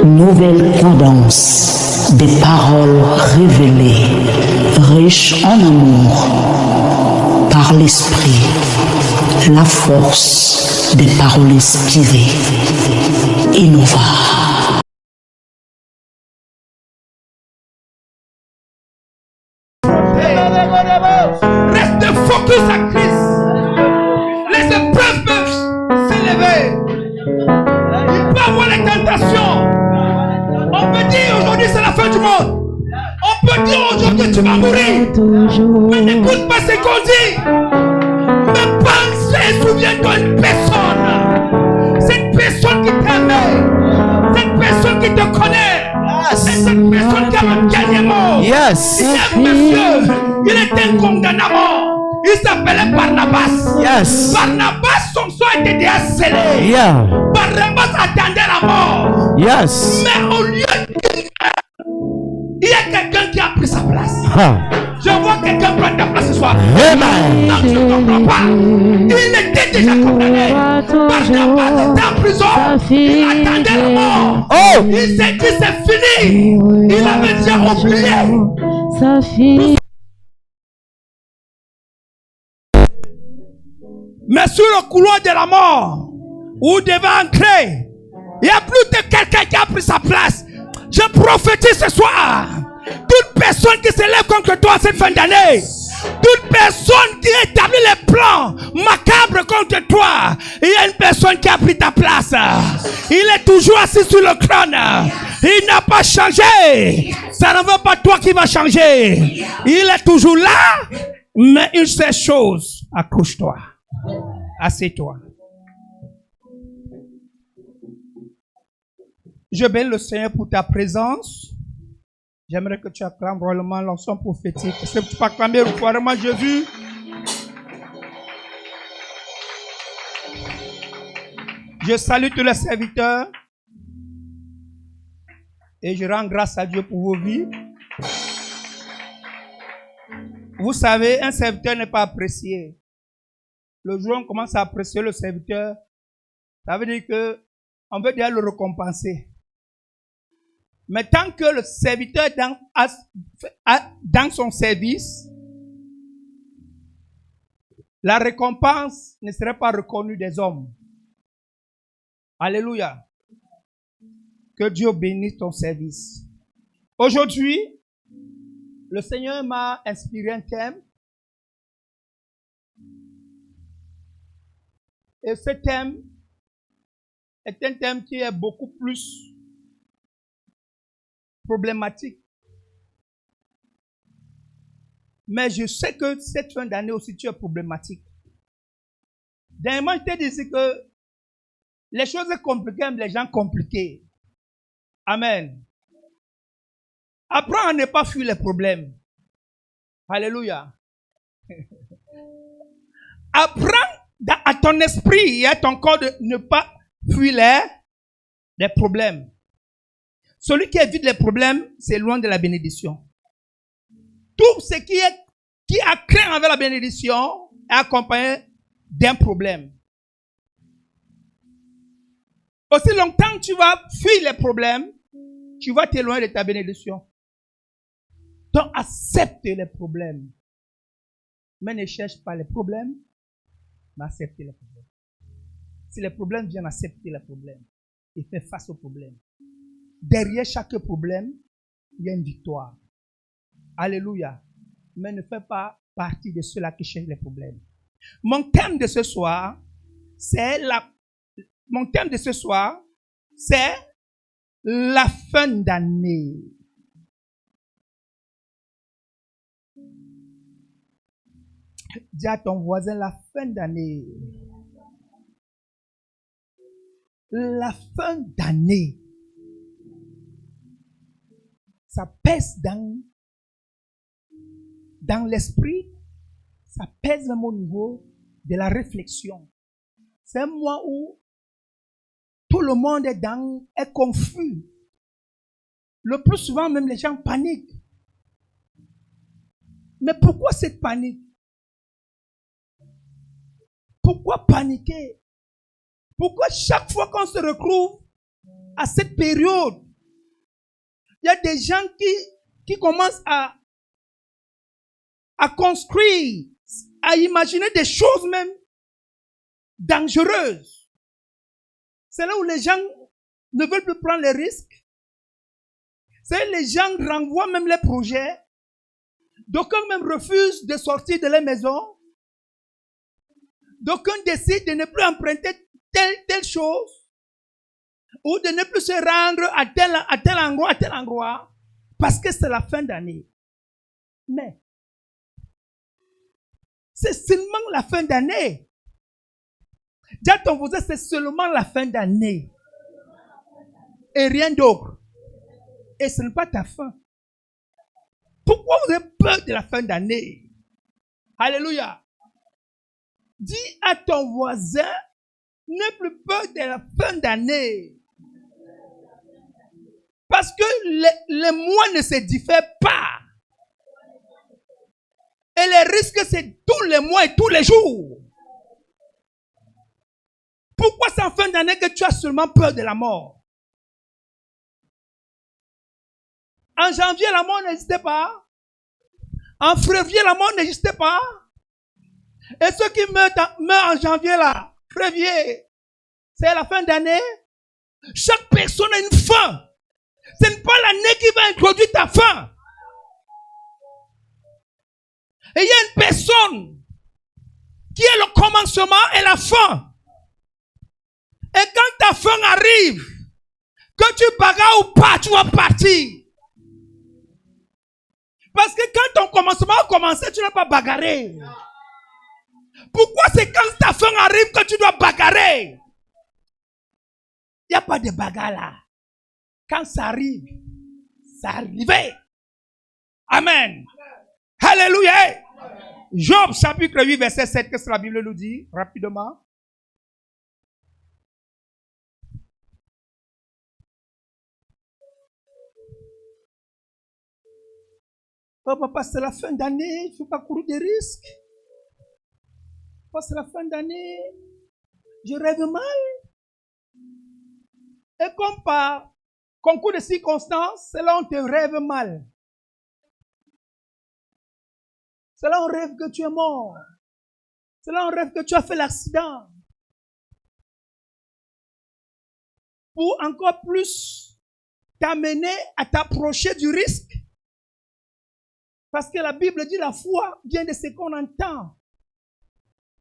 Nouvelle cadence des paroles révélées, riches en amour, par l'esprit, la force des paroles inspirées. Innova. Reste focus à Christ. Les épreuves peuvent s'élever. Il peut avoir les tentations. On peut dire aujourd'hui c'est la fin du monde. On peut dire aujourd'hui tu vas mourir. Mais n'écoute pas ce qu'on dit. Mais pense et souviens-toi d'une personne. Cette personne qui t'aimait. Cette personne qui te connaît. Et cette personne qui a un dernier mot. Yes. Il y a un monsieur. Il était condamné à mort. Il s'appelait Barnabas. Yes. Barnabas, son sang était déjà scellé. Yeah. Barnabas attendait la mort. Yes. Mais au lieu de... il y a quelqu'un qui a pris sa place. Je vois quelqu'un prendre ta place ce soir. Amen. Non, tu ne comprends pas. Il était déjà condamné. Barnabas était en prison. Il attendait la mort. Oh. Il s'est dit c'est fini. Il avait déjà oublié. Ça finit. Mais sur le couloir de la mort, où devait entrer, il y a plus de quelqu'un qui a pris sa place. Je prophétise ce soir. Toute personne qui se lève contre toi cette fin d'année, toute personne qui établit les plans macabres contre toi, il y a une personne qui a pris ta place. Il est toujours assis sur le trône. Il n'a pas changé. Ça ne va pas toi qui va changer. Il est toujours là. Mais une seule chose, accroche-toi. Assieds-toi. Je bénis le Seigneur pour ta présence. J'aimerais que tu acclames royalement l'ensemble prophétique. Est-ce que tu peux acclamer royalement Jésus? Je salue tous les serviteurs. Et je rends grâce à Dieu pour vos vies. Vous savez, un serviteur n'est pas apprécié. Le jour où on commence à apprécier le serviteur, ça veut dire que on veut déjà le récompenser. Mais tant que le serviteur dans son service, la récompense ne serait pas reconnue des hommes. Alléluia. Que Dieu bénisse ton service. Aujourd'hui, le Seigneur m'a inspiré un thème. Et ce thème est un thème qui est beaucoup plus problématique. Mais je sais que cette fin d'année aussi, tu es problématique. Dernièrement, je t'ai dit que les choses compliquées aiment les gens compliqués. Amen. Apprends à ne pas fuir les problèmes. Alléluia. Apprends à ton esprit et à ton corps de ne pas fuir les problèmes. Celui qui évite les problèmes, c'est loin de la bénédiction. Tout ce qui a craint envers la bénédiction est accompagné d'un problème. Aussi longtemps que tu vas fuir les problèmes, tu vas t'éloigner de ta bénédiction. Donc accepte les problèmes. Mais ne cherche pas les problèmes, mais accepte les problèmes. Si les problèmes viennent, accepter les problèmes et faire face aux problèmes. Derrière chaque problème, il y a une victoire. Alléluia. Mais ne fais pas partie de ceux-là qui cherchent les problèmes. Mon thème de ce soir, c'est la fin d'année. Dis à ton voisin la fin d'année. La fin d'année. Ça pèse dans l'esprit, ça pèse même au niveau de la réflexion. C'est un mois où tout le monde est confus. Le plus souvent, même les gens paniquent. Mais pourquoi cette panique? Pourquoi paniquer? Pourquoi chaque fois qu'on se retrouve, à cette période, il y a des gens qui commencent à construire, à imaginer des choses même dangereuses. C'est là où les gens ne veulent plus prendre les risques. C'est là où les gens renvoient même les projets. D'aucuns même refusent de sortir de la maison. D'aucuns décident de ne plus emprunter telle chose. Ou de ne plus se rendre à tel endroit. Parce que c'est la fin d'année. Mais, c'est seulement la fin d'année. Dis à ton voisin, c'est seulement la fin d'année. Et rien d'autre. Et ce n'est pas ta fin. Pourquoi vous avez peur de la fin d'année? Alléluia. Dis à ton voisin, n'aie plus peur de la fin d'année. Parce que les mois ne se diffèrent pas. Et les risques, c'est tous les mois et tous les jours. Pourquoi c'est en fin d'année que tu as seulement peur de la mort? En janvier, la mort n'existait pas. En février, la mort n'existait pas. Et ceux qui meurent en janvier, là, février, c'est la fin d'année. Chaque personne a une fin. Ce n'est pas l'année qui va introduire ta fin. Et il y a une personne qui est le commencement et la fin. Et quand ta fin arrive, que tu bagarres ou pas, tu vas partir. Parce que quand ton commencement a commencé, tu n'as pas bagarré. Pourquoi c'est quand ta fin arrive que tu dois bagarrer? Il n'y a pas de bagarre là. Quand ça arrive, ça arrivait. Amen. Alléluia. Job chapitre 8 verset 7, qu'est-ce que la Bible nous dit rapidement? Oh papa, c'est la fin d'année, il ne faut pas courir des risques. Papa, c'est la fin d'année, je rêve mal. Et comme par concours de circonstances, c'est là où on te rêve mal. C'est là où on rêve que tu es mort. C'est là où on rêve que tu as fait l'accident. Pour encore plus t'amener à t'approcher du risque. Parce que la Bible dit la foi vient de ce qu'on entend.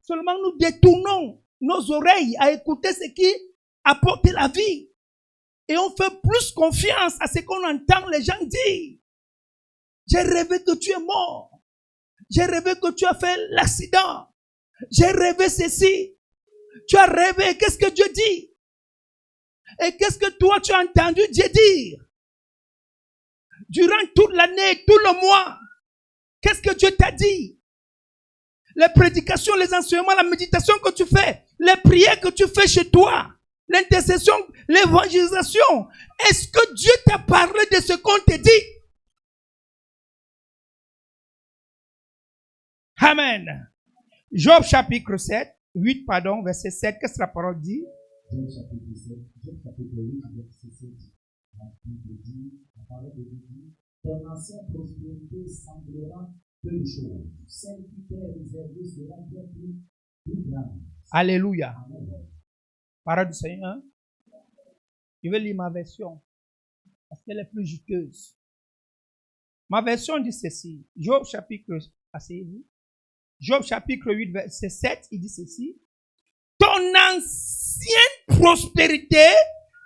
Seulement nous détournons nos oreilles à écouter ce qui apporte la vie. Et on fait plus confiance à ce qu'on entend les gens dire. J'ai rêvé que tu es mort. J'ai rêvé que tu as fait l'accident. J'ai rêvé ceci. Tu as rêvé. Qu'est-ce que Dieu dit? Et qu'est-ce que toi tu as entendu Dieu dire? Durant toute l'année, tout le mois. Qu'est-ce que Dieu t'a dit? Les prédications, les enseignements, la méditation que tu fais, les prières que tu fais chez toi, l'intercession, l'évangélisation. Est-ce que Dieu t'a parlé de ce qu'on te dit? Amen. Job chapitre 8, verset 7. Qu'est-ce que la parole dit? Job chapitre 8, verset 7. La Bible dit, la parole de Dieu dit, ton ancienne prospérité semblera peu de choses. Celle qui t'est réservée sera bien plus grande. Alléluia. Amen. Parole du Seigneur. Je vais lire ma version. Parce qu'elle est plus juteuse. Ma version dit ceci. Job chapitre, asseyez-vous. Job chapitre 8, verset 7, il dit ceci. Ton ancienne prospérité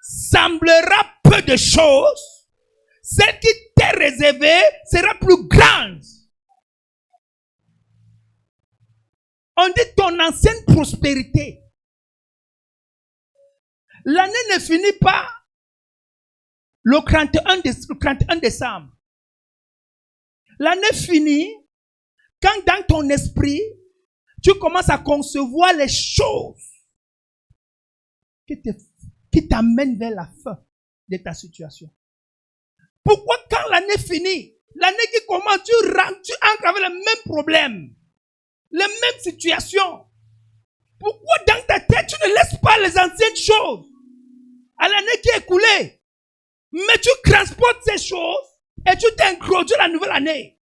semblera peu de choses. Celle qui t'est réservée sera plus grande. On dit ton ancienne prospérité. L'année ne finit pas le 31 décembre. L'année finit quand dans ton esprit, tu commences à concevoir les choses qui t'amènent vers la fin de ta situation. Pourquoi quand l'année finit, l'année qui commence, tu entres avec les mêmes problèmes, les mêmes situations? Pourquoi dans ta tête, tu ne laisses pas les anciennes choses à l'année qui est écoulée. Mais tu transportes ces choses et tu t'introduis la nouvelle année.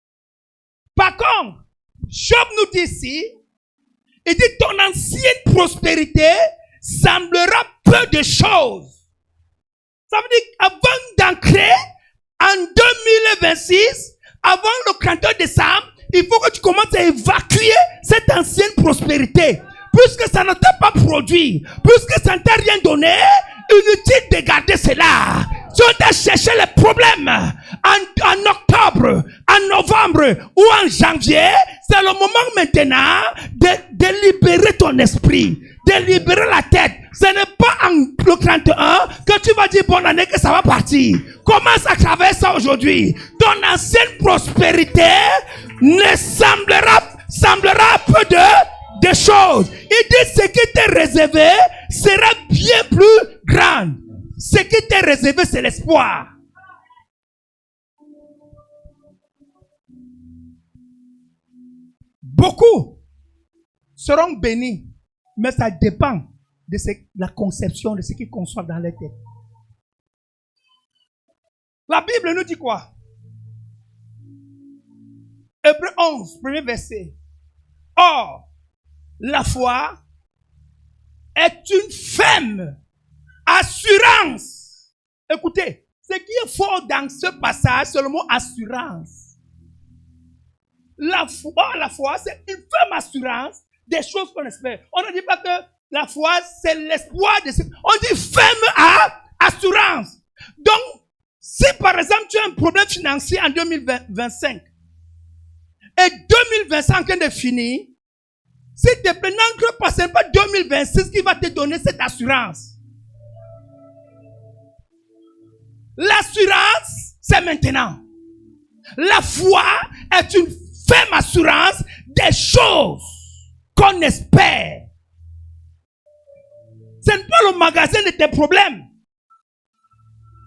Par contre, Job nous dit ici, il dit ton ancienne prospérité semblera peu de choses. Ça veut dire qu'avant d'ancrer en 2026, avant le 31 décembre, il faut que tu commences à évacuer cette ancienne prospérité. Puisque ça ne t'a pas produit, puisque ça ne t'a rien donné, inutile de garder cela. Tu dois chercher les problèmes en octobre, en novembre ou en janvier. C'est le moment maintenant de libérer ton esprit, de libérer la tête. Ce n'est pas en le 31 que tu vas dire bonne année que ça va partir. Commence à travailler ça aujourd'hui. Ton ancienne prospérité ne semblera peu de choses. Il dit ce qui t'est réservé sera bien plus grand. Ce qui t'est réservé, c'est l'espoir. Beaucoup seront bénis, mais ça dépend de la conception, de ce qu'ils conçoivent dans leur tête. La Bible nous dit quoi? Hébreux 11, premier verset. Or, la foi est une ferme assurance. Écoutez, ce qui est fort dans ce passage, c'est le mot assurance. La foi, c'est une ferme assurance des choses qu'on espère. On ne dit pas que la foi, c'est l'espoir de ce... On dit ferme assurance. Donc, si par exemple tu as un problème financier en 2025 et 2025 est fini, s'il te plaît, n'encre pas, ce n'est pas 2026 qui va te donner cette assurance. L'assurance, c'est maintenant. La foi est une ferme assurance des choses qu'on espère. Ce n'est pas le magasin de tes problèmes,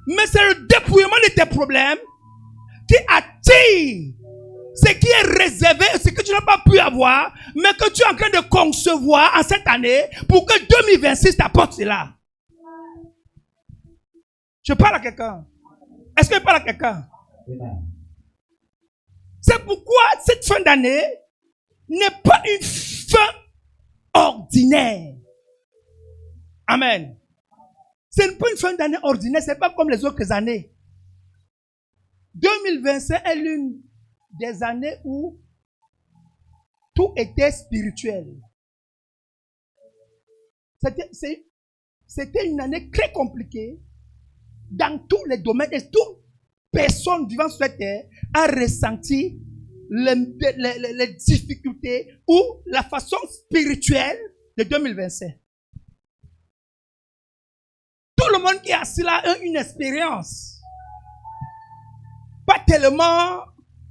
mais c'est le dépouillement de tes problèmes qui attire ce qui est réservé, ce que tu n'as pas pu avoir, mais que tu es en train de concevoir en cette année pour que 2026 t'apporte cela. Je parle à quelqu'un. Est-ce que je parle à quelqu'un? C'est pourquoi cette fin d'année n'est pas une fin ordinaire. Amen. Ce n'est pas une fin d'année ordinaire, ce n'est pas comme les autres années. 2025 est l'une des années où tout était spirituel. C'était une année très compliquée dans tous les domaines et toute personne vivant sur cette terre a ressenti les difficultés ou la façon spirituelle de 2025. Tout le monde qui est assis là a une expérience pas tellement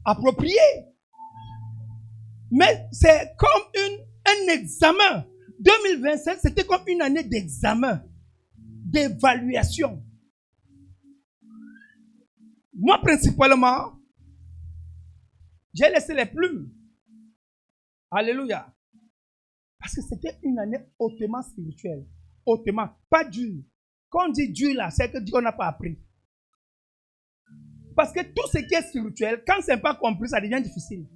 appropriée, mais c'est comme un examen. 2025, c'était comme une année d'examen, d'évaluation. Moi, principalement, j'ai laissé les plumes. Alléluia. Parce que c'était une année hautement spirituelle. Hautement, pas dure. Quand on dit dur là, c'est que Dieu n'a pas appris. Parce que tout ce qui est spirituel, quand ce n'est pas compris, ça devient difficile.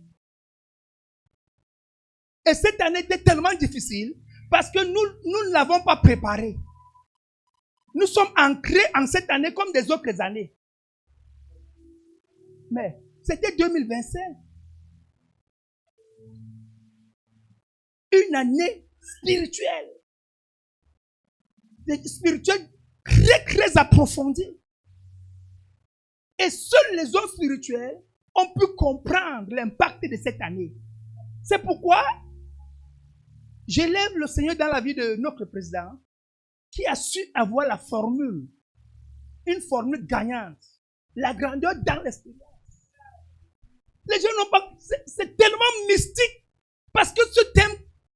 Et cette année était tellement difficile parce que nous ne l'avons pas préparée. Nous sommes ancrés en cette année comme des autres années. Mais c'était 2025. Une année spirituelle. Spirituelle très, très approfondie. Et seuls les hommes spirituels ont pu comprendre l'impact de cette année. C'est pourquoi j'élève le Seigneur dans la vie de notre président qui a su avoir la formule, une formule gagnante, la grandeur dans l'esprit. Les gens n'ont pas... C'est tellement mystique parce que ce thème,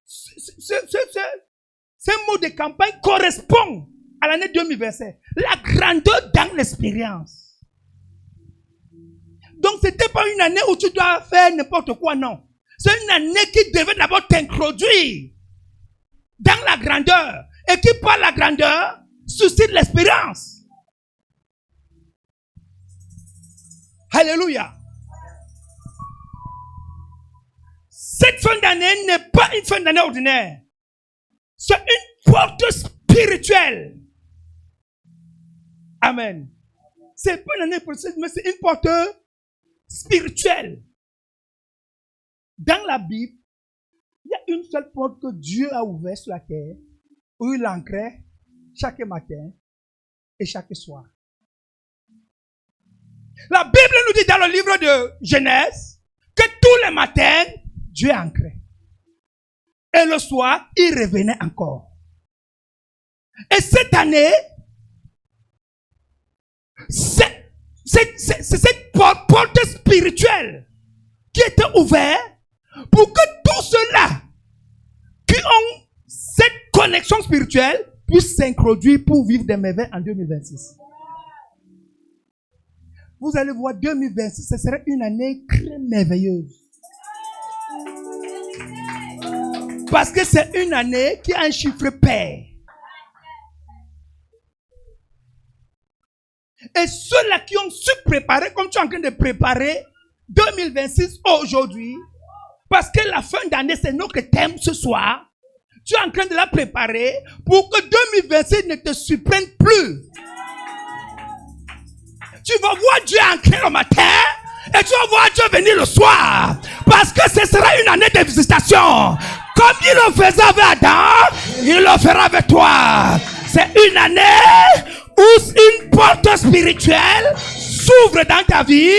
ce mot de campagne correspond à l'année 2025. La grandeur dans l'expérience. Donc, ce n'était pas une année où tu dois faire n'importe quoi, non. C'est une année qui devait d'abord t'introduire dans la grandeur. Et qui par la grandeur, suscite l'espérance. Alléluia. Cette fin d'année n'est pas une fin d'année ordinaire. C'est une porte spirituelle. Amen. C'est pas une année prochaine, mais c'est une porte spirituelle. Dans la Bible, il y a une seule porte que Dieu a ouverte sur la terre, où il entrait chaque matin et chaque soir. La Bible nous dit dans le livre de Genèse que tous les matins, Dieu entrait. Et le soir, il revenait encore. Et cette année, c'est cette porte spirituelle qui était ouverte pour que tous ceux-là qui ont cette connexion spirituelle puissent s'introduire pour vivre des merveilles en 2026. Vous allez voir, 2026, ce serait une année très merveilleuse. Parce que c'est une année qui a un chiffre pair. Et ceux-là qui ont su préparer, comme tu es en train de préparer 2026 aujourd'hui, parce que la fin d'année, c'est notre thème ce soir, tu es en train de la préparer pour que 2026 ne te surprenne plus. Tu vas voir Dieu entrer le matin et tu vas voir Dieu venir le soir. Parce que ce sera une année de visitation. Comme il le faisait avec Adam, il le fera avec toi. C'est une année où une porte spirituelle s'ouvre dans ta vie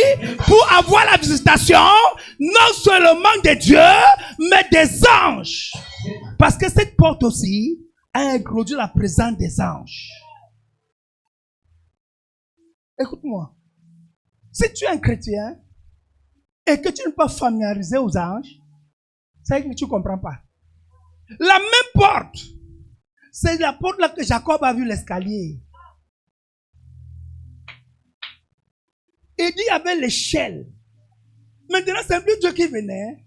pour avoir la visitation non seulement de Dieu, mais des anges. Parce que cette porte aussi a introduit la présence des anges. Écoute-moi. Si tu es un chrétien et que tu n'es pas familiarisé aux anges, c'est que tu ne comprends pas. La même porte, c'est la porte là que Jacob a vu l'escalier. Il dit il y avait l'échelle. Maintenant, c'est plus Dieu qui venait.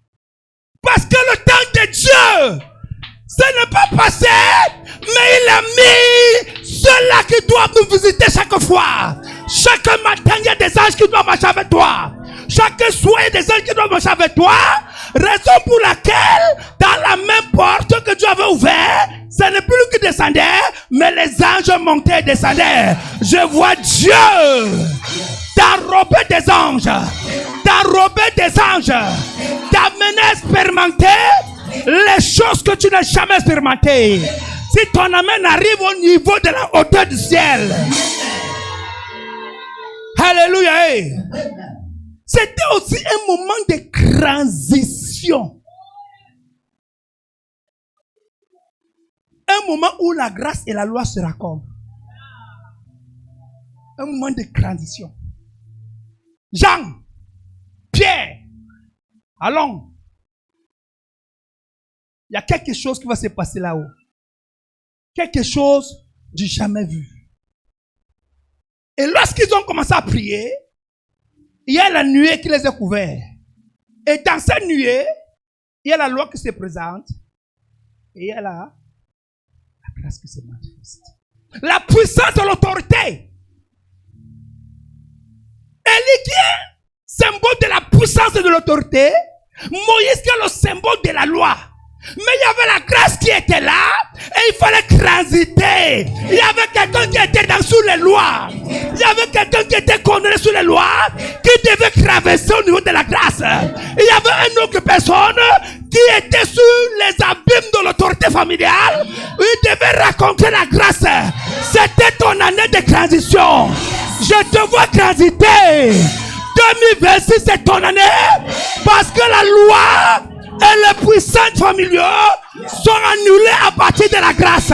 Parce que le temps de Dieu, ce n'est pas passé, mais il a mis ceux-là qui doivent nous visiter chaque fois. Chaque matin, il y a des anges qui doivent marcher avec toi. Chaque soir, il y a des anges qui doivent marcher avec toi. Raison pour laquelle, dans la même porte que Dieu avait ouverte, ce n'est plus lui qui descendait, mais les anges montaient et descendaient. Je vois Dieu t'enrober des anges, t'enrober des anges, t'amener à expérimenter les choses que tu n'as jamais expérimentées. Si ton amène arrive au niveau de la hauteur du ciel. Alléluia. C'était aussi un moment de transition. Un moment où la grâce et la loi se raccordent. Un moment de transition. Jean, Pierre, allons. Il y a quelque chose qui va se passer là-haut. Quelque chose du jamais vu. Et lorsqu'ils ont commencé à prier, il y a la nuée qui les a couverts. Et dans cette nuée, il y a la loi qui se présente. Et il y a la grâce qui se manifeste. La puissance de l'autorité. Élie qui est symbole de la puissance et de l'autorité. Moïse qui est le symbole de la loi. Mais il y avait la grâce qui était là et il fallait transiter. Il y avait quelqu'un qui était sous les lois. Il y avait quelqu'un qui était condamné sous les lois qui devait traverser au niveau de la grâce. Il y avait une autre personne qui était sous les abîmes de l'autorité familiale. Il devait rencontrer la grâce. C'était ton année de transition. Je te vois transiter. 2026 c'est ton année parce que la loi et les puissances familiales sont annulées à partir de la grâce.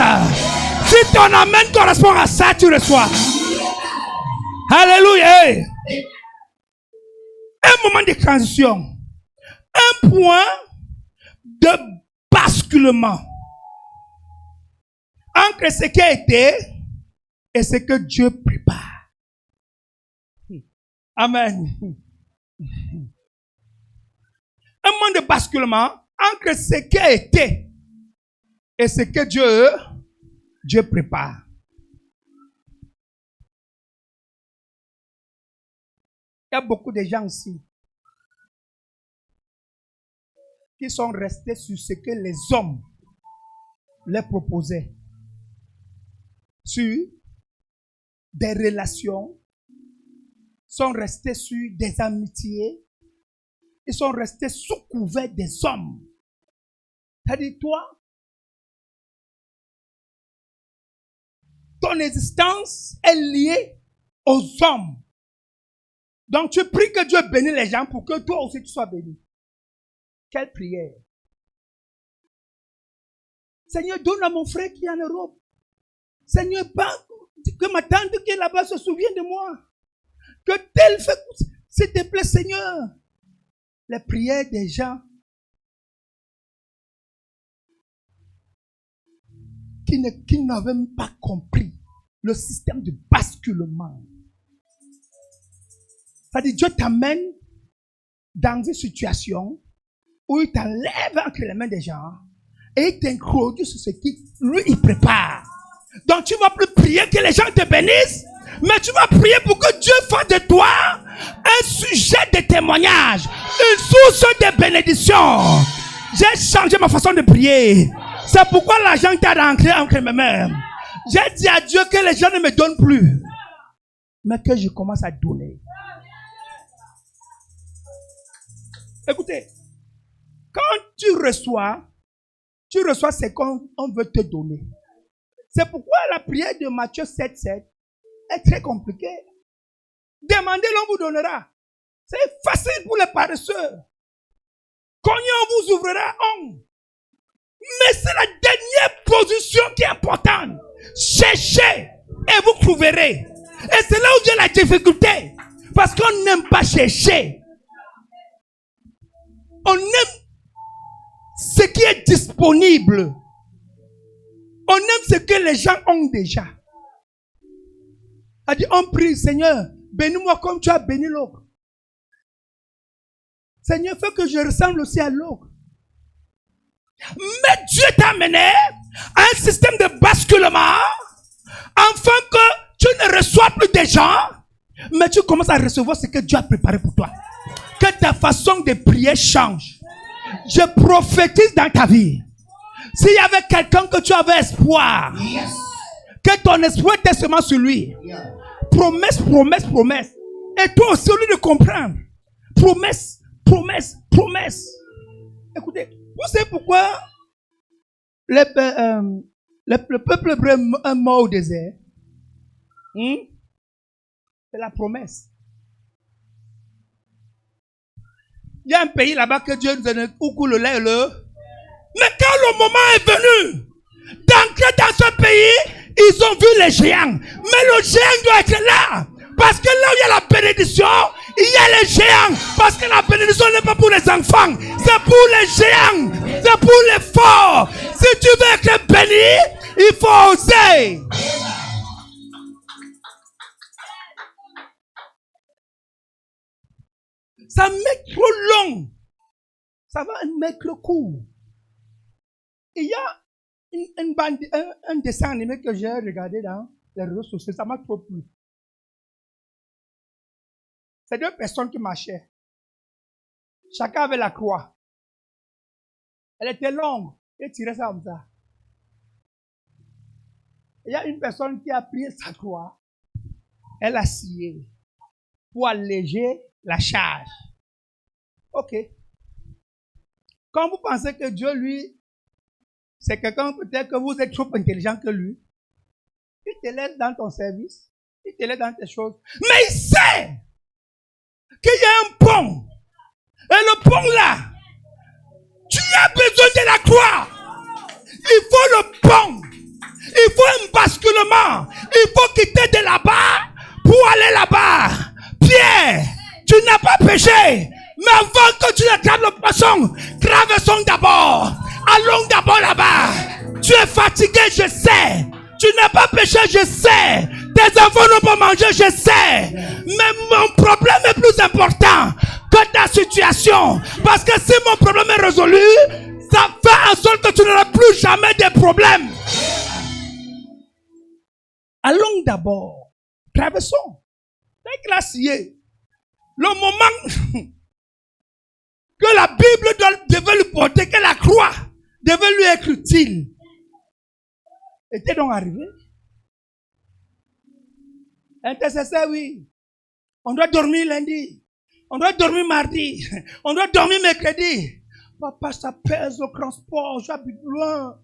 Si ton amen correspond à ça, tu reçois. Alléluia. Un moment de transition. Un point de basculement entre ce qui a été et ce que Dieu prépare. Amen. Un moment de basculement entre ce qui a été et ce que Dieu prépare. Il y a beaucoup de gens ici qui sont restés sur ce que les hommes leur proposaient. Sur des relations, sont restés sur des amitiés, ils sont restés sous couvert des hommes. C'est-à-dire, toi, ton existence est liée aux hommes. Donc, tu pries que Dieu bénisse les gens pour que toi aussi tu sois béni. Quelle prière. Seigneur, donne à mon frère qui est en Europe. Seigneur, que ma tante qui est là-bas se souvienne de moi. Que tel fait, s'il te plaît, Seigneur. Les prières des gens qui n'avaient même pas compris le système de basculement. C'est-à-dire, Dieu t'amène dans une situation où il t'enlève entre les mains des gens et il t'introduit sur ce qui, lui, il prépare. Donc, tu ne vas plus prier que les gens te bénissent, mais tu vas prier pour que Dieu fasse de toi un sujet de témoignage, une source de bénédiction. J'ai changé ma façon de prier. C'est pourquoi l'argent t'a rentré entre mes mains. J'ai dit à Dieu que les gens ne me donnent plus, mais que je commence à donner. Écoutez, quand tu reçois ce qu'on veut te donner. C'est pourquoi la prière de Matthieu 7,7 est très compliquée. Demandez, l'on vous donnera. C'est facile pour les paresseux. Cognez, on vous ouvrira. Mais c'est la dernière position qui est importante. Cherchez et vous trouverez. Et c'est là où vient la difficulté. Parce qu'on n'aime pas chercher. On aime ce qui est disponible. On aime ce que les gens ont déjà. On prie, Seigneur, bénis-moi comme tu as béni l'autre. Seigneur, fais que je ressemble aussi à l'autre. Mais Dieu t'a amené à un système de basculement afin que tu ne reçois plus des gens, mais tu commences à recevoir ce que Dieu a préparé pour toi. Que ta façon de prier change. Je prophétise dans ta vie. S'il y avait quelqu'un que tu avais espoir, que ton espoir était seulement sur lui. Promesse, promesse, promesse. Et toi aussi, au lieu de comprendre, promesse, promesse, promesse. Écoutez, vous savez pourquoi le peuple hébreu est mort au désert? C'est la promesse. Il y a un pays là-bas que Dieu nous a donné où coule le lait et le. Mais quand le moment est venu d'entrer dans ce pays, ils ont vu les géants. Mais le géant doit être là. Parce que là où il y a la bénédiction, il y a les géants. Parce que la bénédiction n'est pas pour les enfants. C'est pour les géants. C'est pour les forts. Si tu veux être béni, il faut oser. Ça met trop long. Ça va mettre court. Il y a un dessin animé que j'ai regardé dans les réseaux sociaux. Ça m'a trop plu. C'est deux personnes qui marchaient. Chacun avait la croix. Elle était longue. Et tirait ça comme ça. Il y a une personne qui a pris sa croix. Elle a scié pour alléger la charge. Ok. Quand vous pensez que Dieu, lui, c'est quelqu'un peut-être que vous êtes trop intelligent que lui, il te laisse dans ton service, il te laisse dans tes choses. Mais il sait qu'il y a un pont. Et le pont là, tu as besoin de la croix. Il faut le pont. Il faut un basculement. Il faut quitter de là-bas pour aller là-bas. Pierre, tu n'as pas péché. Mais avant que tu ne graves le poisson, traversons d'abord. Allons d'abord là-bas. Tu es fatigué, je sais. Tu n'as pas péché, je sais. Tes enfants n'ont pas mangé, je sais. Mais mon problème est plus important que ta situation. Parce que si mon problème est résolu, ça fait en sorte que tu n'auras plus jamais de problème. Allons d'abord. Traversons. C'est glacier. le moment que la Bible devait lui porter, que la croix devait lui être utile, était donc arrivé. Intercesseur, oui. On doit dormir lundi. On doit dormir mardi. On doit dormir mercredi. Papa, ça pèse le transport. J'habite loin.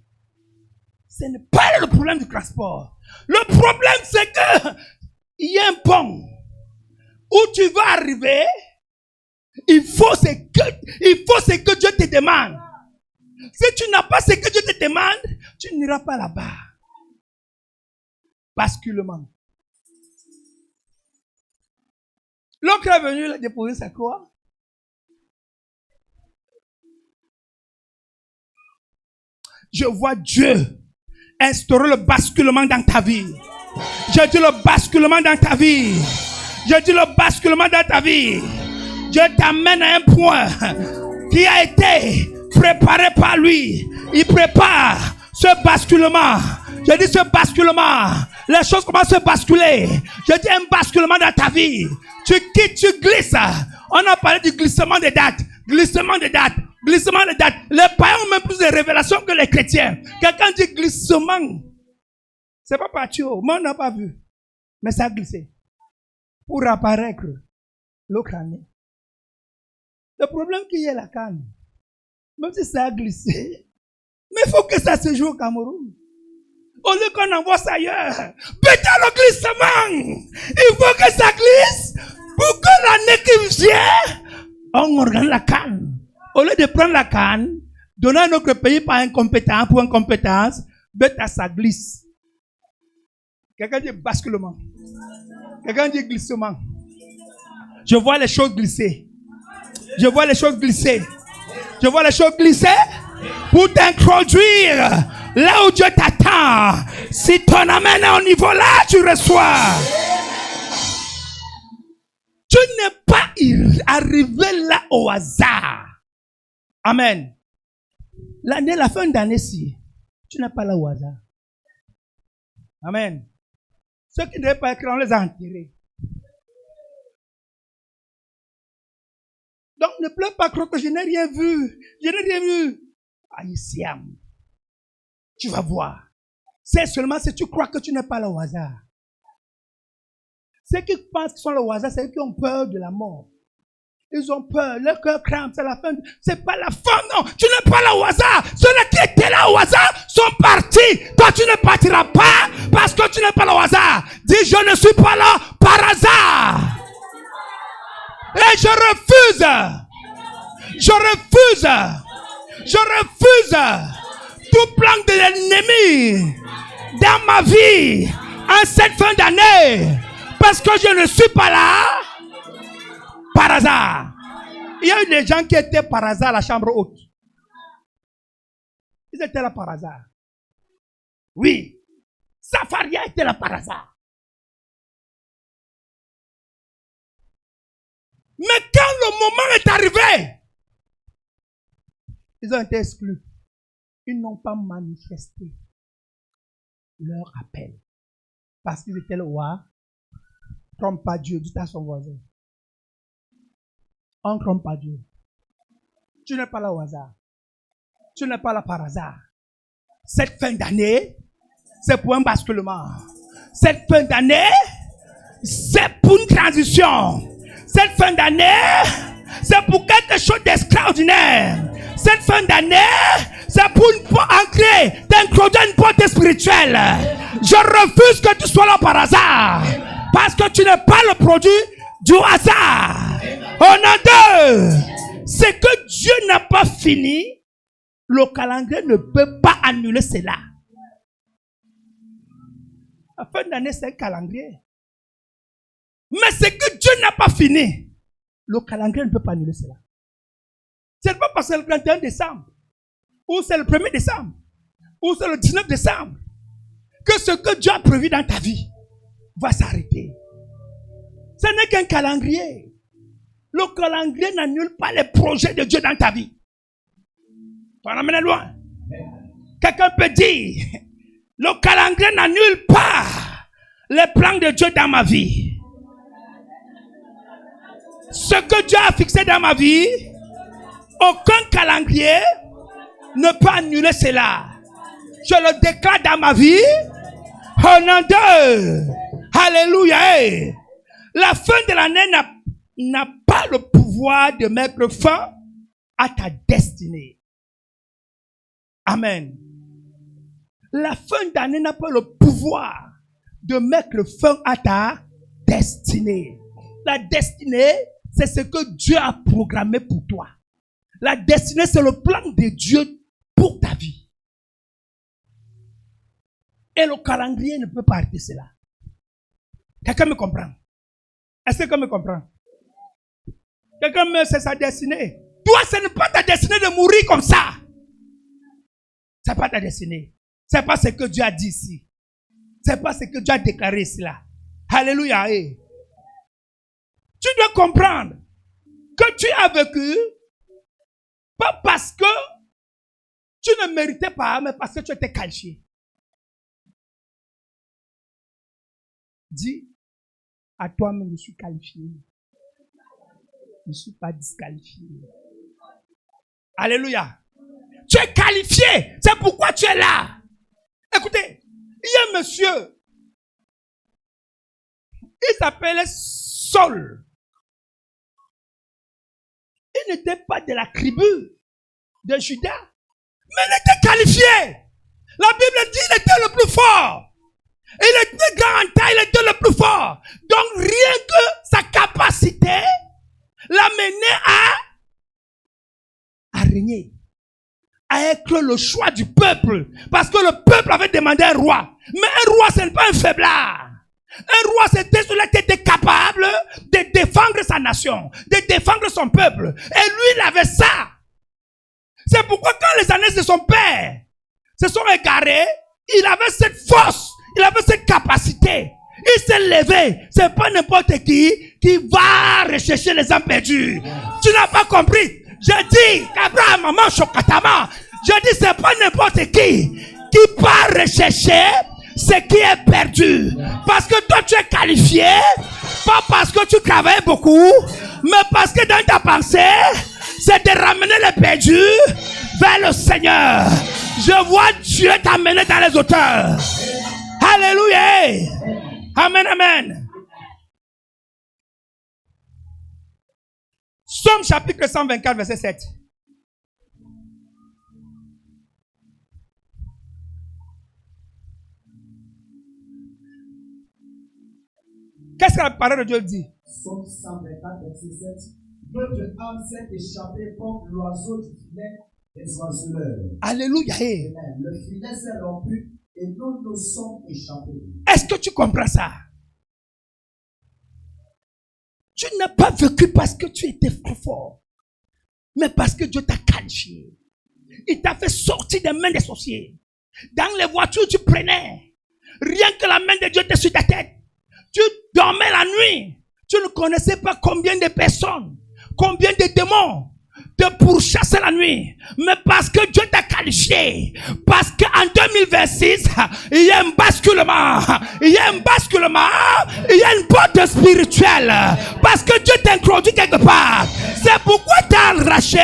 Ce n'est pas le problème du transport. Le problème, c'est que il y a un pont où tu vas arriver. Il faut ce que Dieu te demande. Si tu n'as pas ce que Dieu te demande, tu n'iras pas là-bas. Basculement. L'autre est venu, il a déposé sa croix. Je vois Dieu instaurer le basculement dans ta vie. Je dis le basculement dans ta vie. Je dis le basculement dans ta vie. Dieu t'amène à un point qui a été préparé par lui. Il prépare ce basculement. Je dis ce basculement. Les choses commencent à basculer. Je dis un basculement dans ta vie. Tu quittes, tu glisses. On a parlé du glissement des dates. Glissement des dates. Glissement des dates. Les païens ont même plus de révélations que les chrétiens. Quelqu'un dit glissement. C'est pas parti. Moi, on n'a pas vu. Mais ça a glissé. Pour apparaître l'autre année. Le problème qu'il y a la canne. Même si ça a glissé. Mais il faut que ça se joue au Cameroun. Au lieu qu'on envoie ça ailleurs. Putain, le glissement. Il faut que ça glisse. Pour que l'année qui vient, on organise la canne. Au lieu de prendre la canne, donner à notre pays par incompétence, pour incompétence, bêta ça glisse. Quelqu'un dit basculement. Quelqu'un dit glissement. Je vois les choses glisser. Je vois les choses glisser. Je vois les choses glisser pour t'introduire là où Dieu t'attend. Si ton amène au niveau là, tu reçois. Tu n'es pas arrivé là au hasard. Amen. La fin d'année-ci, tu n'es pas là au hasard. Amen. Ceux qui ne devaient pas être, on les a enterrés. Donc ne pleure pas, crois que je n'ai rien vu. Je n'ai rien vu. Aïssiam. Tu vas voir. C'est seulement si tu crois que tu n'es pas là au hasard. Ceux qui pensent qu'ils sont là au hasard, c'est ceux qui ont peur de la mort. Ils ont peur, leur cœur craint, c'est la fin. C'est pas la fin, non. Tu n'es pas là au hasard. Ceux-là qui étaient là au hasard sont partis. Toi, tu ne partiras pas parce que tu n'es pas là au hasard. Dis, je ne suis pas là par hasard. Et je refuse. Je refuse. Je refuse tout plan de l'ennemi dans ma vie en cette fin d'année. Parce que je ne suis pas là par hasard. Il y a eu des gens qui étaient par hasard à la chambre haute. Ils étaient là par hasard. Oui. Safaria était là par hasard. Mais quand le moment est arrivé, ils ont été exclus. Ils n'ont pas manifesté leur appel. Parce qu'ils étaient le roi. Trompe pas Dieu, dis à son voisin. On ne trompe pas Dieu. Tu n'es pas là au hasard. Tu n'es pas là par hasard. Cette fin d'année, c'est pour un basculement. Cette fin d'année, c'est pour une transition. Cette fin d'année, c'est pour quelque chose d'extraordinaire. Cette fin d'année, c'est pour entrer, t'introduire une porte spirituelle. Je refuse que tu sois là par hasard. Parce que tu n'es pas le produit du hasard. On a deux. C'est que Dieu n'a pas fini. Le calendrier ne peut pas annuler cela. La fin d'année, c'est un calendrier. Mais c'est que Dieu n'a pas fini. Le calendrier ne peut pas annuler cela. Ce n'est pas parce que c'est le 31 décembre, ou c'est le 1er décembre, ou c'est le 19 décembre, que ce que Dieu a prévu dans ta vie va s'arrêter. Ce n'est qu'un calendrier. Le calendrier n'annule pas les projets de Dieu dans ta vie. Tu en amènes loin. Quelqu'un peut dire, le calendrier n'annule pas les plans de Dieu dans ma vie. Ce que Dieu a fixé dans ma vie, aucun calendrier ne peut annuler cela. Je le déclare dans ma vie. Au nom de Alléluia. La fin de l'année n'a pas le pouvoir de mettre fin à ta destinée. Amen. La fin d'année n'a pas le pouvoir de mettre fin à ta destinée. La destinée, c'est ce que Dieu a programmé pour toi. La destinée, c'est le plan de Dieu pour ta vie. Et le calendrier ne peut pas arrêter cela. Quelqu'un me comprend? Est-ce que quelqu'un me comprend? Quelqu'un me sait sa destinée. Toi, ce n'est pas ta destinée de mourir comme ça. Ce n'est pas ta destinée. Ce n'est pas ce que Dieu a dit ici. Ce n'est pas ce que Dieu a déclaré ici là. Alléluia. Tu dois comprendre que tu as vécu, pas parce que tu ne méritais pas, mais parce que tu étais qualifié. Dis à toi-même, je suis qualifié. Je ne suis pas disqualifié. Alléluia. Tu es qualifié. C'est pourquoi tu es là. Écoutez, il y a un monsieur. Il s'appelait Saul. Il n'était pas de la tribu de Juda, mais il était qualifié. La Bible dit qu'il était le plus fort. Il était grand en taille, il était le plus fort. Donc rien que sa capacité l'amenait à régner, à être le choix du peuple. Parce que le peuple avait demandé un roi. Mais un roi, ce n'est pas un faiblard. Un roi, c'était celui qui était capable de défendre sa nation, de défendre son peuple. Et lui, il avait ça. C'est pourquoi quand les années de son père se sont égarées, il avait cette force, il avait cette capacité. Il s'est levé. C'est pas n'importe qui va rechercher les âmes perdues. Tu n'as pas compris. Je dis, Abraham, maman, Chokatama. Je dis, c'est pas n'importe qui part rechercher ce qui est perdu. Parce que toi, tu es qualifié. Pas parce que tu travailles beaucoup. Mais parce que dans ta pensée, c'est de ramener les perdus vers le Seigneur. Je vois Dieu t'amener dans les hauteurs. Alléluia. Amen, amen. Somme chapitre 124, verset 7. Qu'est-ce que la parole de Dieu dit? Somme 124, verset 7. Notre âme s'est échappée comme l'oiseau du filet des oiseleurs. Alléluia. Amen. Le filet s'est rompu et nous nous sommes échappés. Est-ce que tu comprends ça? Tu n'as pas vécu parce que tu étais trop fort, mais parce que Dieu t'a qualifié. Il t'a fait sortir des mains des sorciers. Dans les voitures, tu prenais. Rien que la main de Dieu était sur ta tête. Tu dormais la nuit. Tu ne connaissais pas combien de personnes, combien de démons te pourchassaient la nuit. Mais parce que Dieu t'a qualifié, parce qu'en 2026, il y a un basculement, il y a un basculement, il y a une porte spirituelle. Parce que Dieu t'introduit quelque part. C'est pourquoi tu as arraché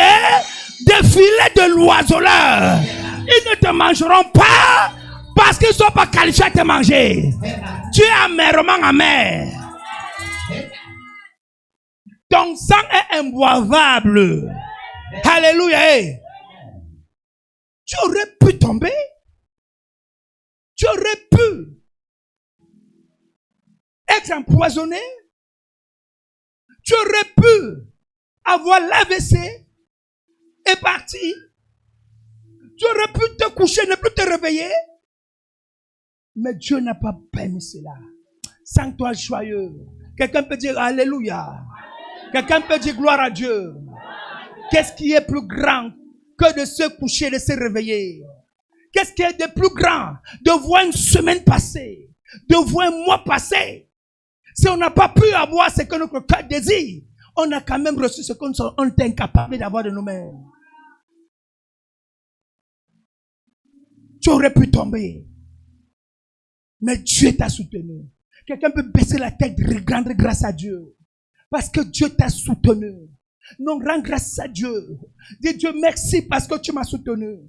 des filets de l'oiseleur. Ils ne te mangeront pas parce qu'ils ne sont pas qualifiés à te manger. Tu es amèrement amer. Ton sang est imboivable. Alléluia. Tu aurais pu tomber. Tu aurais pu être empoisonné. Tu aurais pu avoir l'AVC et partir. Tu aurais pu te coucher, ne plus te réveiller. Mais Dieu n'a pas permis cela. Sens-toi joyeux. Quelqu'un peut dire Alléluia. Quelqu'un peut dire gloire à Dieu. Qu'est-ce qui est plus grand que de se coucher et de se réveiller? Qu'est-ce qui est de plus grand de voir une semaine passer, de voir un mois passer? Si on n'a pas pu avoir ce que notre cœur désire, on a quand même reçu ce qu'on est incapable d'avoir de nous-mêmes. Tu aurais pu tomber, mais Dieu t'a soutenu. Quelqu'un peut baisser la tête, rendre grâce à Dieu. Parce que Dieu t'a soutenu. Non, rends grâce à Dieu. Dis Dieu merci parce que tu m'as soutenu.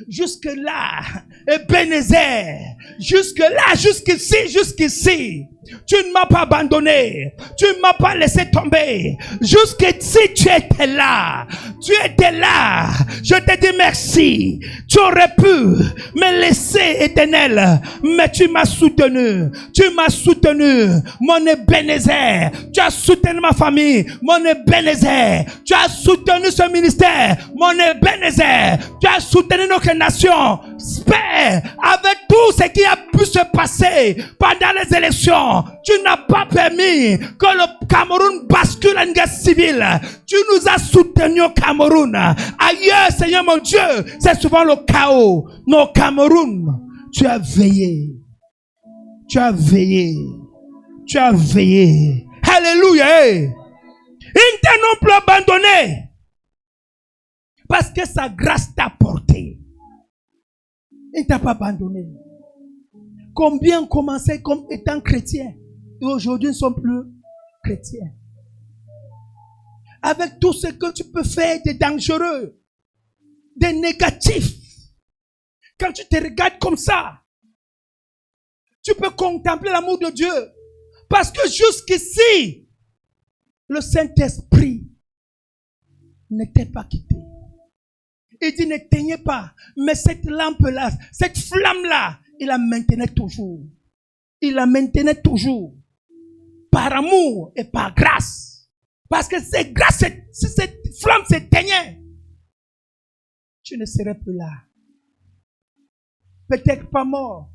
Jusque-là, Ebenezer, jusque-là, jusqu'ici, tu ne m'as pas abandonné, tu ne m'as pas laissé tomber. Jusqu'ici, tu étais là, je te dis merci. Tu aurais pu me laisser, Éternel, mais tu m'as soutenu, mon Ebenezer. Tu as soutenu ma famille, mon Ebenezer. Tu as soutenu ce ministère, mon Ebenezer. Tu as soutenu nos nations. Père, avec tout ce qui a pu se passer pendant les élections, tu n'as pas permis que le Cameroun bascule en guerre civile. Tu nous as soutenus au Cameroun. Ailleurs, Seigneur mon Dieu, c'est souvent le chaos. Mais au Cameroun, tu as veillé. Tu as veillé. Tu as veillé. Alléluia. Il ne t'a non plus abandonné. Parce que sa grâce t'a porté. Il ne t'a pas abandonné. Combien ont commencé comme étant chrétiens et aujourd'hui ne sont plus chrétiens. Avec tout ce que tu peux faire de dangereux, de négatif. Quand tu te regardes comme ça, tu peux contempler l'amour de Dieu. Parce que jusqu'ici, le Saint-Esprit n'était pas quitté. Il dit n'éteignez pas. Mais cette lampe-là, cette flamme-là, il la maintenait toujours. Il la maintenait toujours. Par amour et par grâce. Parce que c'est grâce, si cette flamme s'éteignait, tu ne serais plus là. Peut-être pas mort,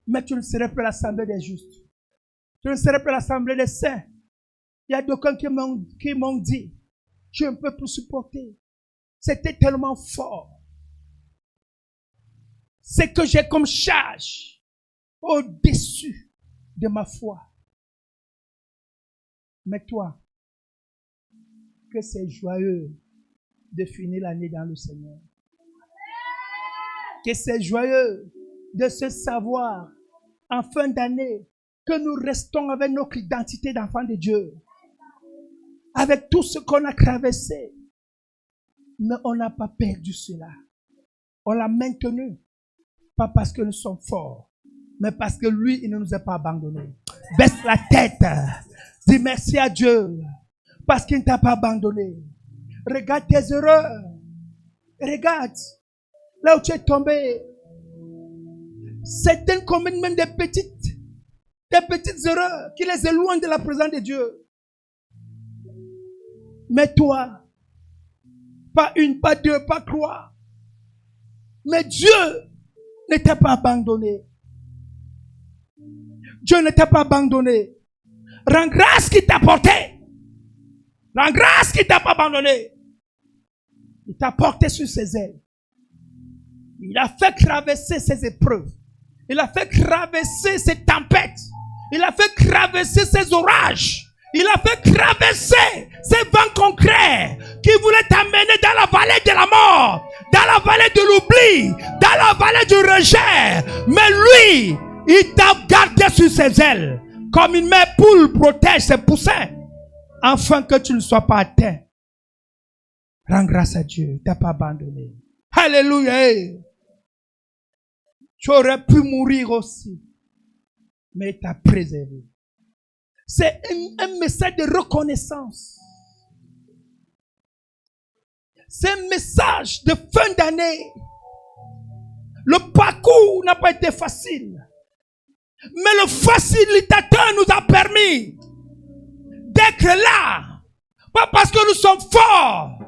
mais tu ne serais plus l'assemblée des justes. Tu ne serais plus l'assemblée des saints. Il y a d'aucuns qui m'ont dit, je ne peux plus supporter. C'était tellement fort. C'est que j'ai comme charge au-dessus de ma foi. Mais toi, que c'est joyeux de finir l'année dans le Seigneur. Que c'est joyeux de se savoir en fin d'année que nous restons avec notre identité d'enfant de Dieu. Avec tout ce qu'on a traversé. Mais on n'a pas perdu cela. On l'a maintenu. Pas parce que nous sommes forts, mais parce que lui, il ne nous a pas abandonnés. Baisse la tête. Dis merci à Dieu. Parce qu'il ne t'a pas abandonné. Regarde tes erreurs. Regarde. Là où tu es tombé. Certaines commettent même des petites erreurs qui les éloignent de la présence de Dieu. Mais toi, pas une, pas deux, pas trois. Mais Dieu ne t'a pas abandonné. Dieu ne t'a pas abandonné. Rends grâce qu'il t'a porté. Rends grâce qu'il t'a pas abandonné. Il t'a porté sur ses ailes. Il a fait traverser ses épreuves. Il a fait traverser ses tempêtes. Il a fait traverser ses orages. Il a fait traverser ces vents concrets qui voulaient t'amener dans la vallée de la mort, dans la vallée de l'oubli, dans la vallée du rejet. Mais lui, il t'a gardé sur ses ailes, comme une mère poule protège ses poussins, afin que tu ne sois pas atteint. Rends grâce à Dieu, il t'a pas abandonné. Alléluia. Tu aurais pu mourir aussi, mais il t'a préservé. C'est un message de reconnaissance. C'est un message de fin d'année. Le parcours n'a pas été facile. Mais le facilitateur nous a permis d'être là. Pas parce que nous sommes forts,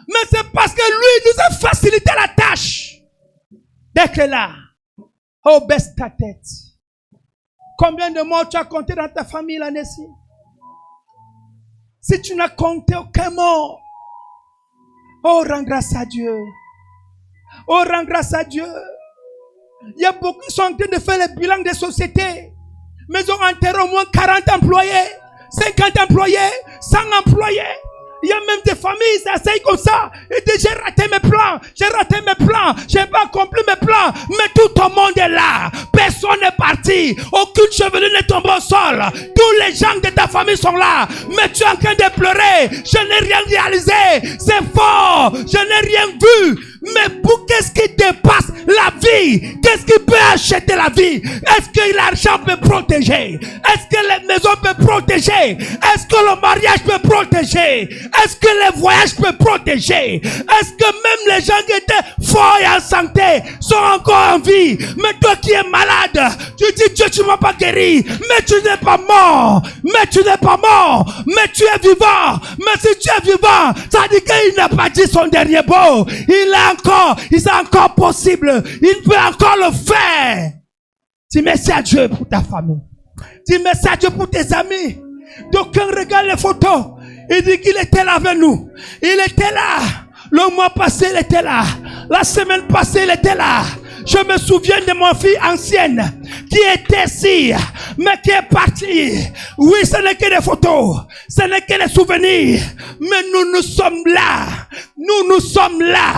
mais c'est parce que lui nous a facilité la tâche d'être là. Oh, baisse ta tête. Combien de morts tu as compté dans ta famille l'année-ci? Si tu n'as compté aucun mort, oh, rends grâce à Dieu. Oh, rends grâce à Dieu. Il y a beaucoup qui sont en train de faire le bilan des sociétés. Mais ils ont enterré au moins 40 employés, 50 employés, 100 employés. Il y a même des familles, ils s'asseyent comme ça. Ils disent, j'ai raté mes plans, j'ai pas accompli mes plans. Mais tout le monde est là. Personne n'est parti. Aucune chevelure n'est tombée au sol. Tous les gens de ta famille sont là. Mais tu es en train de pleurer. Je n'ai rien réalisé. C'est fort. Je n'ai rien vu. Mais pour qu'est-ce qui dépasse la vie? Qu'est-ce qui peut acheter la vie? Est-ce que l'argent peut protéger? Est-ce que les maisons peuvent protéger? Est-ce que le mariage peut protéger? Est-ce que les voyages peuvent protéger? Est-ce que même les gens qui étaient forts et en santé sont encore en vie? Mais toi qui es malade, tu dis Dieu, tu m'as pas guéri. Mais tu n'es pas mort. Mais tu n'es pas mort. Mais tu es vivant. Mais si tu es vivant, ça dit qu'il n'a pas dit son dernier mot. Il est encore possible. Il peut encore le faire. Dis merci à Dieu pour ta famille. Dis merci à Dieu pour tes amis. D'aucuns regardent les photos. Il dit qu'il était là avec nous. Il était là. Le mois passé, il était là. La semaine passée, il était là. Je me souviens de mon fille ancienne qui était ici, mais qui est partie. Oui, ce n'est que des photos, ce n'est que des souvenirs, mais nous sommes là. Nous sommes là.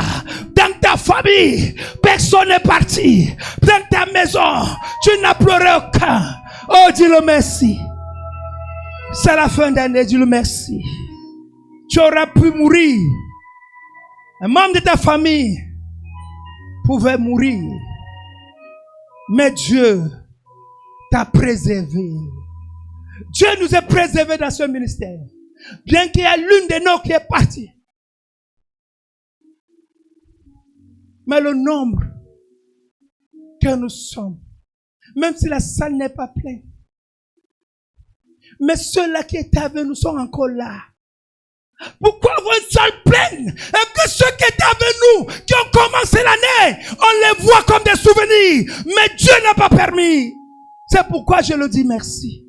Dans ta famille, personne n'est parti. Dans ta maison, tu n'as pleuré aucun. Oh, dis-le merci. C'est la fin d'année, dis-le merci. Tu aurais pu mourir. Un membre de ta famille pouvait mourir. Mais Dieu t'a préservé. Dieu nous a préservés dans ce ministère. Bien qu'il y ait l'une de nous qui est partie. Mais le nombre que nous sommes, même si la salle n'est pas pleine, mais ceux-là qui étaient avec nous sont encore là. Pourquoi avoir une salle pleine? Et que ceux qui étaient avec nous, qui ont commencé l'année, on les voit comme des souvenirs. Mais Dieu n'a pas permis. C'est pourquoi je le dis merci.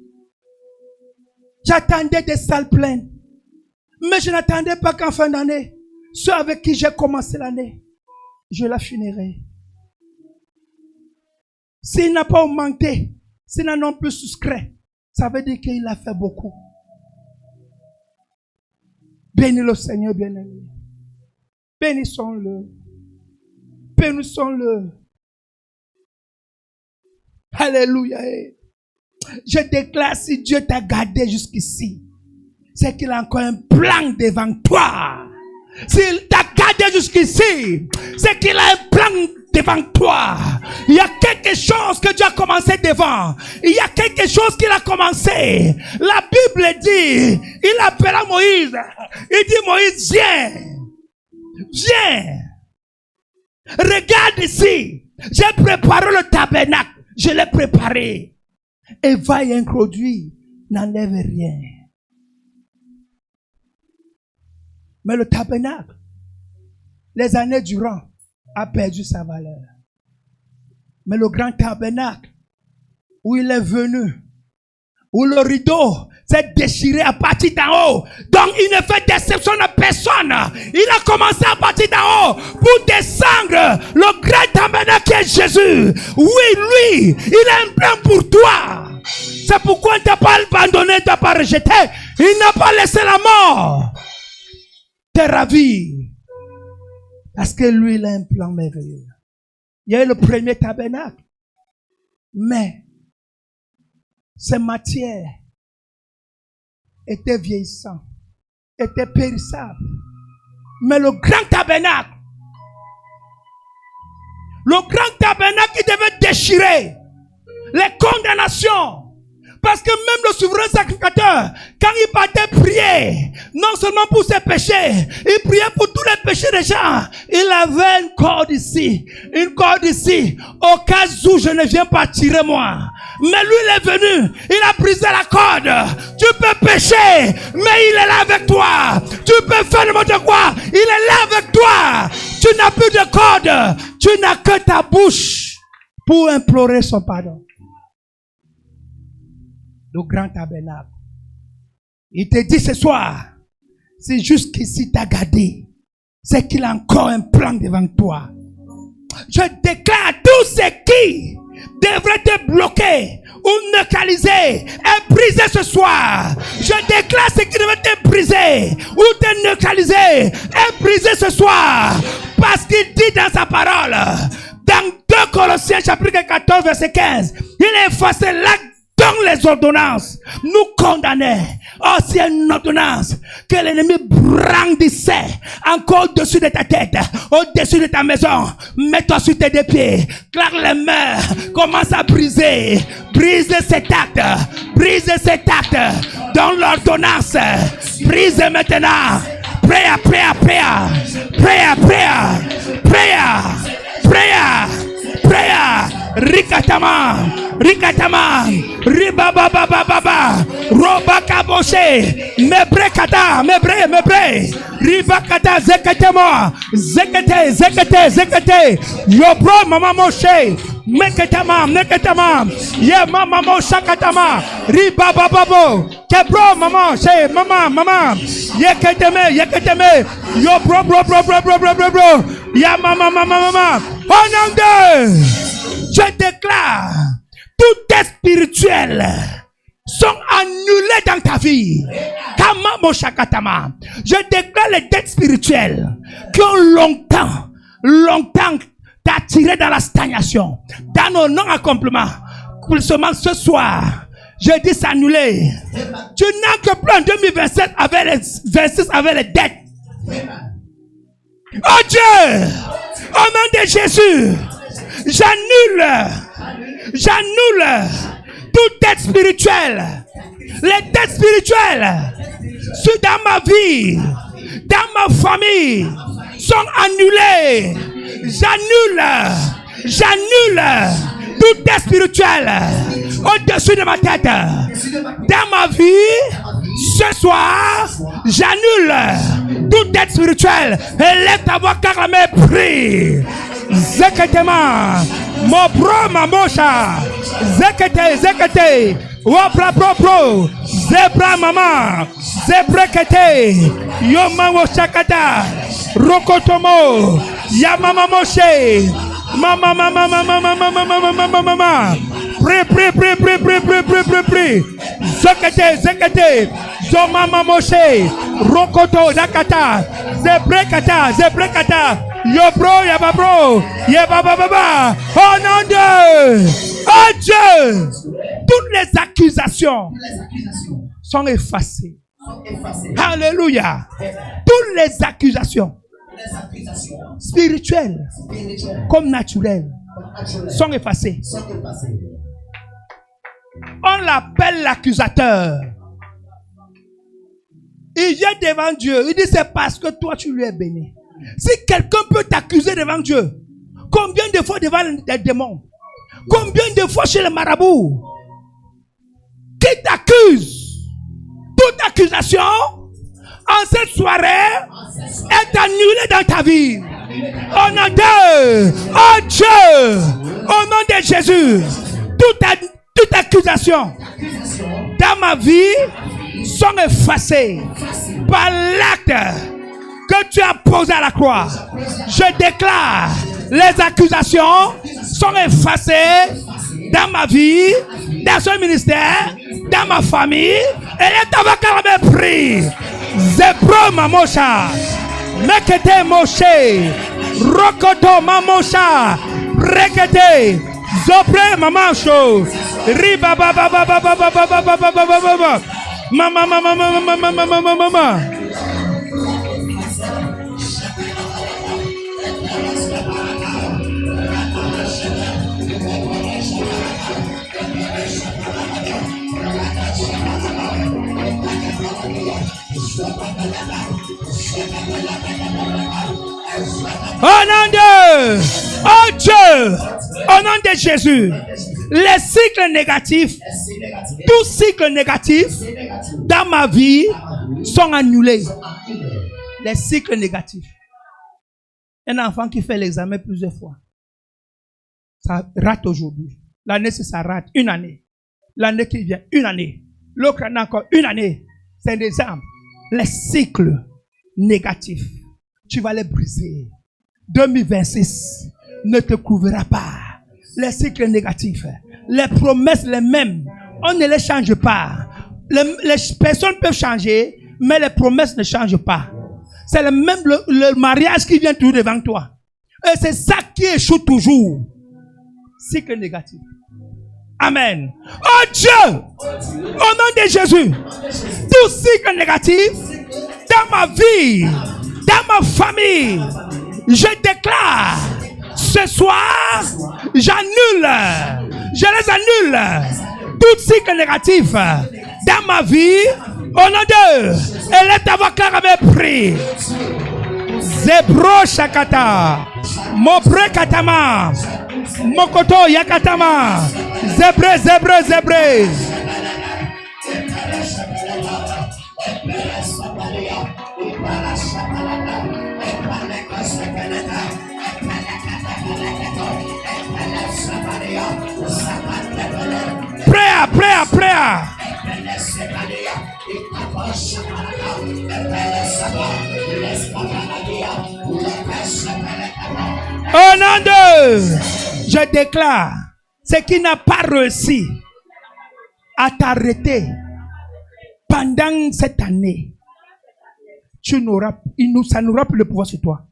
J'attendais des salles pleines. Mais je n'attendais pas qu'en fin d'année, ceux avec qui j'ai commencé l'année, je la finirai. S'il n'a pas augmenté, s'il n'a non plus souscrit, ça veut dire qu'il a fait beaucoup. Bénis le Seigneur bien-aimé. Bénissons-le. Bénissons-le. Alléluia. Je déclare, si Dieu t'a gardé jusqu'ici, c'est qu'il a encore un plan devant toi. S'il t'a gardé jusqu'ici, c'est qu'il a un plan devant toi. Il y a quelque chose que Dieu a commencé devant. Il y a quelque chose qu'il a commencé. La Bible dit, il appela Moïse. Il dit, Moïse, viens. Viens. Regarde ici. J'ai préparé le tabernacle. Je l'ai préparé. Et va y introduire. N'enlève rien. Mais le tabernacle, les années durant, a perdu sa valeur. Mais le grand tabernacle, où il est venu, où le rideau s'est déchiré à partir d'en haut, donc il ne fait déception à personne. Il a commencé à partir d'en haut pour descendre le grand tabernacle qui est Jésus. Oui, lui, il a un plan pour toi. C'est pourquoi il ne t'a pas abandonné, il ne t'a pas rejeté. Il n'a pas laissé la mort te ravir. Parce que lui, il a un plan merveilleux. Il y a eu le premier tabernacle. Mais ces matières étaient vieillissantes, étaient périssables. Mais le grand tabernacle qui devait déchirer les condamnations. Parce que même le souverain sacrificateur, quand il partait prier, non seulement pour ses péchés, il priait pour tous les péchés des gens. Il avait une corde ici, au cas où je ne viens pas tirer moi. Mais lui, il est venu, il a brisé la corde. Tu peux pécher, mais il est là avec toi. Tu peux faire n'importe quoi, il est là avec toi. Tu n'as plus de corde, tu n'as que ta bouche pour implorer son pardon. Le grand tabernacle. Il te dit ce soir, si jusqu'ici t'as gardé, c'est qu'il a encore un plan devant toi. Je déclare tous ceux qui devraient te bloquer ou neutraliser et briser ce soir. Je déclare ce qui devrait te briser ou te est neutralisé, est brisé ce soir. Parce qu'il dit dans sa parole, dans 2 Colossiens chapitre 14 verset 15, il a effacé l'acte dont les ordonnances nous condamnaient. Oh, c'est une ordonnance que l'ennemi brandissait encore au-dessus de ta tête, au-dessus de ta maison. Mets-toi sur tes 2 pieds, claque les mains, commence à briser. Brise cet acte, brise cet acte dans l'ordonnance. Brise maintenant. Prayer, prayer, prayer, prayer, prayer, prayer, prayer, prayer. Rikatama, Rikatama, Ribababababa, Robakaboshe, Mebrekata, Mebre, Ribakata, Zekatemo, Zekate, Yobro, Mama Moshe, Mekatama, Ye Mama Moshakatama, Ribabababo, Kebro, Mama, She, Mama, Yekateme, Yobro, Ya Mama, au nom de je déclare, tout est spirituel sont annulés dans ta vie. Je déclare les dettes spirituelles qui ont longtemps t'attiré dans la stagnation, dans nos non-accomplissements. Seulement ce soir, je dis s'annuler. Tu n'entres plus en 2027 avec les 26 avec les dettes. Oh Dieu, au nom de Jésus, j'annule toute dette spirituelle. Les dettes spirituelles dans ma vie, dans ma famille, sont annulées. J'annule toute dette spirituelle au-dessus de ma tête. Dans ma vie, ce soir, j'annule toute dette spirituelle. Et lève ta voix car la main prie. Zeketema, Mobro Mamosha, Zekete, Wapra Pro, Zebra Mama, Zebrekete, Yoma Shakata, Rokotomo, Yamama Moshe, Mama, Prie, Zekete, Zomama Moshe, Rokoto, Dakata, Zebrekata, Yababro, Yabababa, oh nom de oh Dieu, toutes les accusations sont effacées. Alléluia. Toutes les accusations spirituelles comme naturelles sont effacées. On l'appelle l'accusateur. Il vient devant Dieu. Il dit c'est parce que toi tu lui es béni. Si quelqu'un peut t'accuser devant Dieu, combien de fois devant les démons? Combien de fois chez les marabouts? Qui t'accuse? Toute accusation en cette soirée est annulée dans ta vie. Au nom de oh Dieu, au nom de Jésus, toute accusation dans ma vie sont effacées par l'acte que tu as posé à la croix. Je déclare, les accusations sont effacées dans ma vie, dans ce ministère, dans ma famille. Et les tabakarabe prie. Zebro Mamosha, Mekete Moshe, Rokoto Mamosha, Rekete, Zobre Mamancho, Riba Baba Baba Baba Baba Baba Baba Mama. Au nom de oh Dieu, au nom de Jésus, les cycles négatifs, tous cycles négatifs dans ma vie sont annulés. Les cycles négatifs. Un enfant qui fait l'examen plusieurs fois, ça rate aujourd'hui. L'année, ça rate une année. L'année qui vient, une année. L'autre année encore, une année. C'est des armes. Les cycles négatifs, tu vas les briser. 2026 ne te couvrira pas. Les cycles négatifs, les promesses les mêmes, on ne les change pas. Les personnes peuvent changer, mais les promesses ne changent pas. c'est le mariage qui vient toujours devant toi. Et c'est ça qui échoue toujours. Cycle négatif. Amen. Oh Dieu, au nom de Jésus, tout cycle négatif dans ma vie, dans ma famille, je déclare ce soir, j'annule, je les annule, tout cycle négatif dans ma vie, au nom de, et let ta voix claire avec prix. Zebro Shakata, Mobre Katama, Mokoto Yakatama, Zebre, Zebre, Zebre. Prayer, prayer, prayer. Au nom de, je déclare, ce qui n'a pas réussi à t'arrêter pendant cette année, ça n'aura plus le pouvoir sur toi.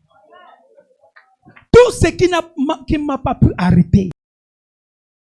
Tout ce qui m'a pas pu arrêter,